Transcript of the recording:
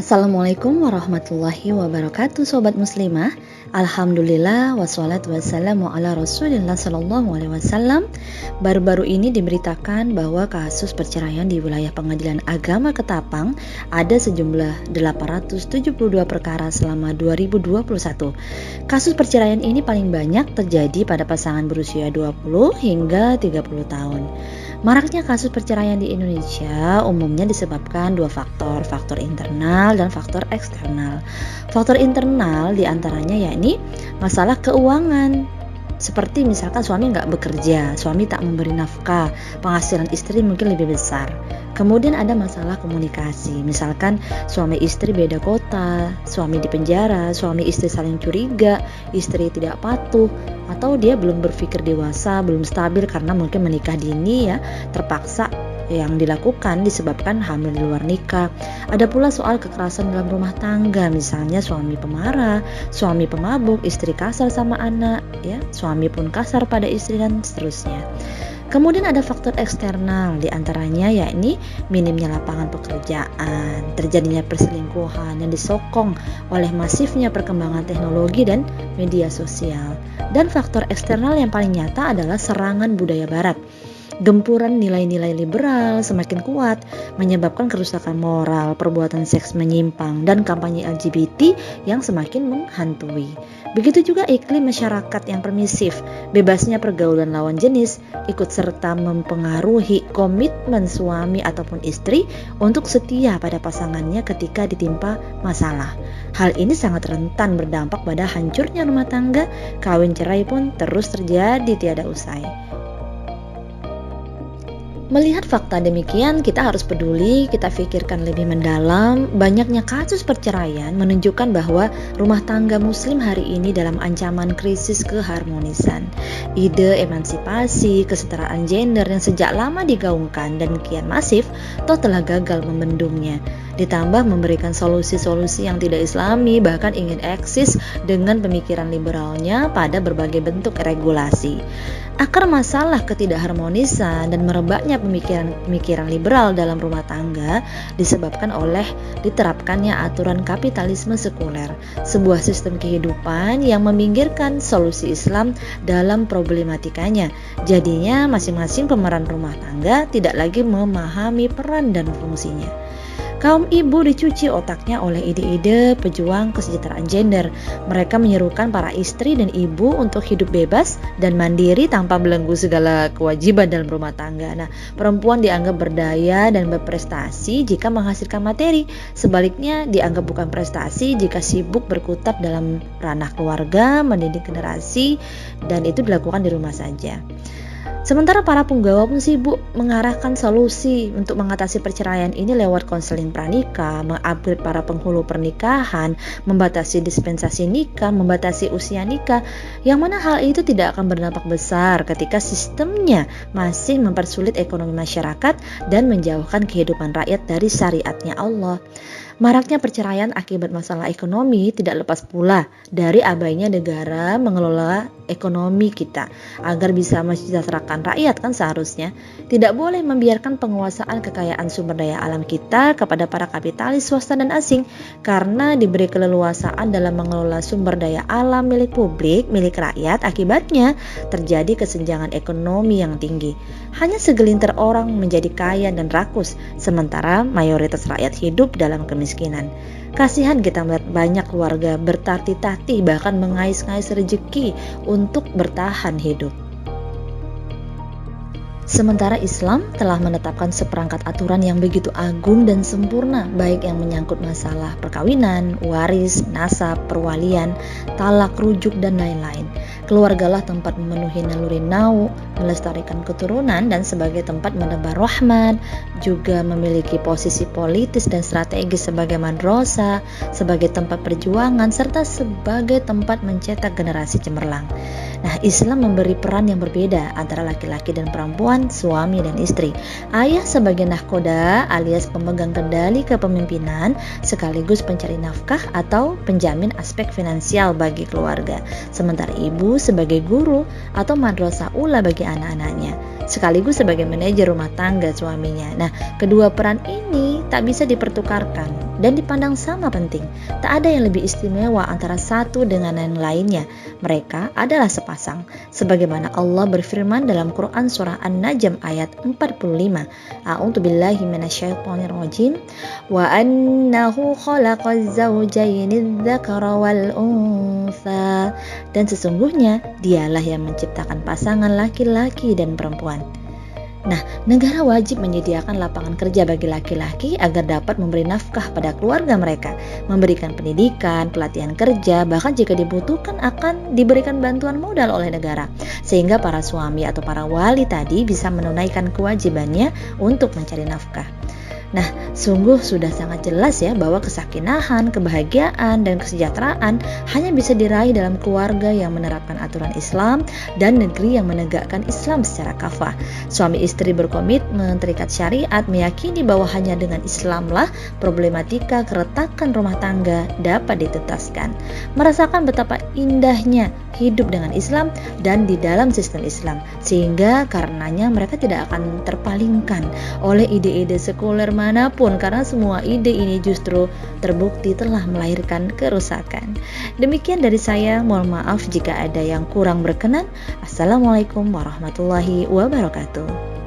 Assalamualaikum warahmatullahi wabarakatuh, Sobat Muslimah. Alhamdulillah wassalatu wassalamu ala Rasulillah sallallahu alaihi wasallam. Baru-baru ini diberitakan bahwa kasus perceraian di wilayah Pengadilan Agama Ketapang ada sejumlah 872 perkara selama 2021. Kasus perceraian ini paling banyak terjadi pada pasangan berusia 20 hingga 30 tahun. Maraknya kasus perceraian di Indonesia umumnya disebabkan dua faktor internal dan faktor eksternal. Faktor internal diantaranya yakni masalah keuangan, seperti misalkan suami nggak bekerja, suami tak memberi nafkah, penghasilan istri mungkin lebih besar. Kemudian ada masalah komunikasi, misalkan suami istri beda kota, suami di penjara, suami istri saling curiga, istri tidak patuh, atau dia belum berpikir dewasa, belum stabil karena mungkin menikah dini ya, terpaksa yang dilakukan disebabkan hamil di luar nikah. Ada pula soal kekerasan dalam rumah tangga, misalnya suami pemarah, suami pemabuk, istri kasar sama anak, ya, suami pun kasar pada istri dan seterusnya. Kemudian ada faktor eksternal, diantaranya yakni minimnya lapangan pekerjaan, terjadinya perselingkuhan yang disokong oleh masifnya perkembangan teknologi dan media sosial. Dan faktor eksternal yang paling nyata adalah serangan budaya barat. Gempuran nilai-nilai liberal semakin kuat, menyebabkan kerusakan moral, perbuatan seks menyimpang, dan kampanye LGBT yang semakin menghantui. Begitu juga iklim masyarakat yang permisif, bebasnya pergaulan lawan jenis, ikut serta mempengaruhi komitmen suami ataupun istri untuk setia pada pasangannya ketika ditimpa masalah. Hal ini sangat rentan berdampak pada hancurnya rumah tangga, kawin cerai pun terus terjadi tiada usai. Melihat fakta demikian, kita harus peduli, kita pikirkan lebih mendalam. Banyaknya kasus perceraian menunjukkan bahwa rumah tangga muslim hari ini dalam ancaman krisis keharmonisan. Ide emansipasi, kesetaraan gender yang sejak lama digaungkan dan kian masif, toh telah gagal membendungnya. Ditambah memberikan solusi-solusi yang tidak islami, bahkan ingin eksis dengan pemikiran liberalnya pada berbagai bentuk regulasi. Akar masalah ketidakharmonisan dan merebaknya pemikiran liberal dalam rumah tangga disebabkan oleh diterapkannya aturan kapitalisme sekuler, sebuah sistem kehidupan yang meminggirkan solusi Islam dalam problematikanya. Jadinya masing-masing pemeran rumah tangga tidak lagi memahami peran dan fungsinya. Kaum ibu dicuci otaknya oleh ide-ide pejuang kesejahteraan gender. Mereka menyerukan para istri dan ibu untuk hidup bebas dan mandiri tanpa belenggu segala kewajiban dalam rumah tangga. Nah, perempuan dianggap berdaya dan berprestasi jika menghasilkan materi. Sebaliknya, dianggap bukan prestasi jika sibuk berkutat dalam ranah keluarga, mendidik generasi, dan itu dilakukan di rumah saja. Sementara para penggawa pun sibuk mengarahkan solusi untuk mengatasi perceraian ini lewat konseling pranikah, mengupgrade para penghulu pernikahan, membatasi dispensasi nikah, membatasi usia nikah, yang mana hal itu tidak akan berdampak besar ketika sistemnya masih mempersulit ekonomi masyarakat dan menjauhkan kehidupan rakyat dari syariatnya Allah. Maraknya perceraian akibat masalah ekonomi tidak lepas pula dari abainya negara mengelola ekonomi kita agar bisa mensejahterakan rakyat kan seharusnya. Tidak boleh membiarkan penguasaan kekayaan sumber daya alam kita kepada para kapitalis swasta dan asing, karena diberi keleluasaan dalam mengelola sumber daya alam milik publik, milik rakyat, akibatnya terjadi kesenjangan ekonomi yang tinggi. Hanya segelintir orang menjadi kaya dan rakus, sementara mayoritas rakyat hidup dalam kemiskinan. Kasihan kita melihat banyak keluarga bertatih-tatih bahkan mengais-ngais rezeki untuk bertahan hidup. Sementara Islam telah menetapkan seperangkat aturan yang begitu agung dan sempurna, baik yang menyangkut masalah perkawinan, waris, nasab, perwalian, talak, rujuk, dan lain-lain. Keluargalah tempat memenuhi naluri nau, melestarikan keturunan, dan sebagai tempat menebar rahmat, juga memiliki posisi politis dan strategis sebagai madrasah, sebagai tempat perjuangan, serta sebagai tempat mencetak generasi cemerlang. Nah, Islam memberi peran yang berbeda antara laki-laki dan perempuan, suami dan istri. Ayah sebagai nahkoda alias pemegang kendali kepemimpinan, sekaligus pencari nafkah atau penjamin aspek finansial bagi keluarga. Sementara ibu sebagai guru atau madrasah ula bagi anak-anaknya, sekaligus sebagai manajer rumah tangga suaminya. Nah, kedua peran ini tak bisa dipertukarkan dan dipandang sama penting. Tak ada yang lebih istimewa antara satu dengan yang lainnya. Mereka adalah sepasang. Sebagaimana Allah berfirman dalam Quran surah An-Najm ayat 45. A'udzu billahi minasyaitonir rajim. Wa annahu khalaqaz zawjaini dzakara wal untha. Dan sesungguhnya dialah yang menciptakan pasangan laki-laki dan perempuan. Nah, negara wajib menyediakan lapangan kerja bagi laki-laki agar dapat memberi nafkah pada keluarga mereka, memberikan pendidikan, pelatihan kerja, bahkan jika dibutuhkan akan diberikan bantuan modal oleh negara, sehingga para suami atau para wali tadi bisa menunaikan kewajibannya untuk mencari nafkah. Nah, sungguh sudah sangat jelas ya bahwa kesakinahan, kebahagiaan, dan kesejahteraan hanya bisa diraih dalam keluarga yang menerapkan aturan Islam dan negeri yang menegakkan Islam secara kafah. Suami istri berkomitmen, terikat syariat, meyakini bahwa hanya dengan Islamlah problematika keretakan rumah tangga dapat dituntaskan. Merasakan betapa indahnya hidup dengan Islam dan di dalam sistem Islam, sehingga karenanya mereka tidak akan terpalingkan oleh ide-ide sekuler manapun, karena semua ide ini justru terbukti telah melahirkan kerusakan. Demikian dari saya, mohon maaf jika ada yang kurang berkenan. Assalamualaikum warahmatullahi wabarakatuh.